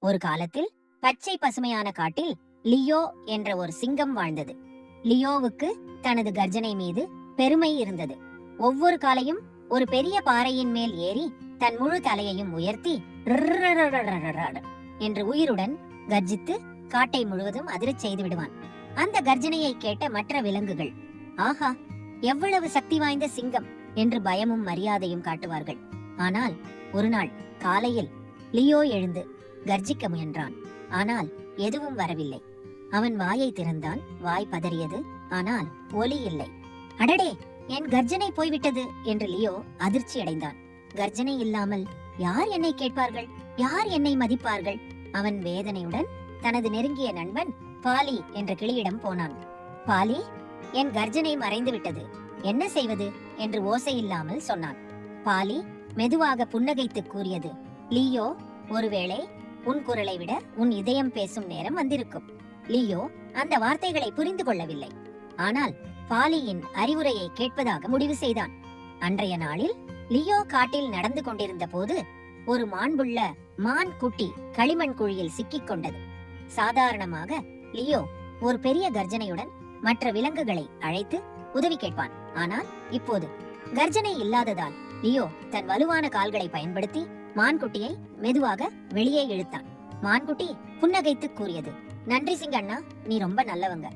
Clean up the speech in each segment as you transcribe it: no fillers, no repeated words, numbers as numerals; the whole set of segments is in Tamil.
ஒரு காலத்தில் பச்சை பசுமையான காட்டில் லியோ என்ற ஒரு சிங்கம் வாழ்ந்தது. லியோவுக்கு தனது கர்ஜனை மீது பெருமை இருந்தது. ஒவ்வொரு காலையும் ஒரு பெரிய பாறையின் மேல் ஏறி தன் முழு தலையையும் உயர்த்தி "ர்ரர்ரர்ரர்ரர்ரர்" என்று உயிருடன் கர்ஜித்து காட்டை முழுவதும் அதிரச் செய்து விடுவான். அந்த கர்ஜனையை கேட்ட மற்ற விலங்குகள், ஆஹா, எவ்வளவு சக்தி வாய்ந்த சிங்கம் என்று பயமும் மரியாதையும் காட்டுவார்கள். ஆனால் ஒரு நாள் காலையில் லியோ எழுந்து கர்ஜிக்க முயன்றான். ஆனால் எதுவும் வரவில்லை. அவன் வாயை திறந்தான். வாய் பதறியது. ஆனால் ஒலி இல்லை. அடடே, என் கர்ஜனை போய்விட்டது என்று லியோ அதிர்ச்சி அடைந்தான். கர்ஜனை இல்லாமல் யார் என்னை கேட்பார்கள்? யார் என்னை மதிப்பார்கள்? அவன் வேதனையுடன் தனது நெருங்கிய நண்பன் பாலி என்ற கிளியிடம் போனான். பாலி, என் கர்ஜனை மறைந்து விட்டது, என்ன செய்வது என்று ஓசையில்லாமல் சொன்னான். பாலி மெதுவாக புன்னகைத்து கூறியது, லியோ, ஒருவேளை உன் குரலை விட உன் இதயம் பேசும் நேரம் வந்திருக்கும். லியோ அந்த வார்த்தைகளை புரிந்து கொள்ளவில்லை. ஆனால் பாலியின் அறிவுரையை கேட்பதாக முடிவு செய்தான். அன்றைய நாளில் லியோ காட்டில் நடந்து கொண்டிருந்த போது ஒரு மாண்புள்ள மான் குட்டி களிமண் குழியில் சிக்கிக் கொண்டது. சாதாரணமாக லியோ ஒரு பெரிய கர்ஜனையுடன் மற்ற விலங்குகளை அழைத்து உதவி கேட்பான். ஆனால் இப்போது கர்ஜனை இல்லாததால் லியோ தன் வலுவான கால்களை பயன்படுத்தி மான்குட்டியை மெதுவாக வெளியே இழுத்தான். மான்குட்டி புன்னகைத்து கூறியது, நன்றி சிங்கண்ணா, நீ ரொம்ப நல்லவங்க.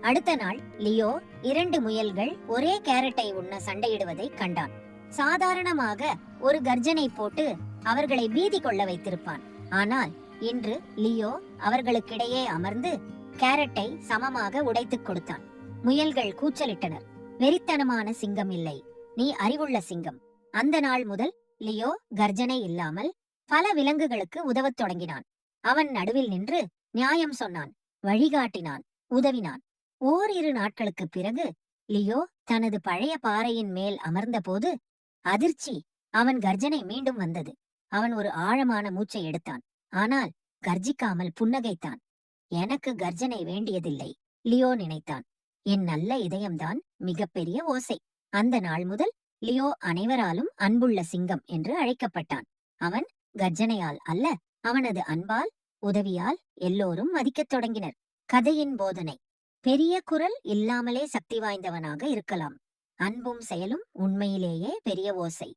அடுத்த நாள் லியோ 2 முயல்கள் ஒரே கேரட்டை உண்ண சண்டையிடுவதை கண்டான். சாதாரணமாக ஒரு கர்ஜனை போட்டு அவர்களை பீதி கொள்ள வைத்திருப்பான். ஆனால் இன்று லியோ அவர்களுக்கிடையே அமர்ந்து கேரட்டை சமமாக உடைத்துக் கொடுத்தான். முயல்கள் கூச்சலிட்டனர். வெறித்தனமான சிங்கம் இல்லை, நீ அறிவுள்ள சிங்கம். அந்த நாள் முதல் லியோ கர்ஜனை இல்லாமல் பல விலங்குகளுக்கு உதவத் தொடங்கினான். அவன் நடுவில் நின்று நியாயம் சொன்னான், வழிகாட்டினான், உதவினான். ஓரிரு நாட்களுக்கு பிறகு லியோ தனது பழைய பாறையின் மேல் அமர்ந்த போது அதிர்ச்சி, அவன் கர்ஜனை மீண்டும் வந்தது. அவன் ஒரு ஆழமான மூச்சை எடுத்தான். ஆனால் கர்ஜிக்காமல் புன்னகைத்தான். எனக்கு கர்ஜனை வேண்டியதில்லை, லியோ நினைத்தான். என் நல்ல இதயம்தான் மிகப்பெரிய ஓசை. அந்த நாள் முதல் லியோ அனைவராலும் அன்புள்ள சிங்கம் என்று அழைக்கப்பட்டான். அவன் கர்ஜனையால் அல்ல, அவனது அன்பால், உதவியால் எல்லோரும் மதிக்கத் தொடங்கினர். கதையின் போதனை: பெரிய குரல் இல்லாமலே சக்தி வாய்ந்தவனாக இருக்கலாம். அன்பும் செயலும் உண்மையிலேயே பெரிய ஓசை.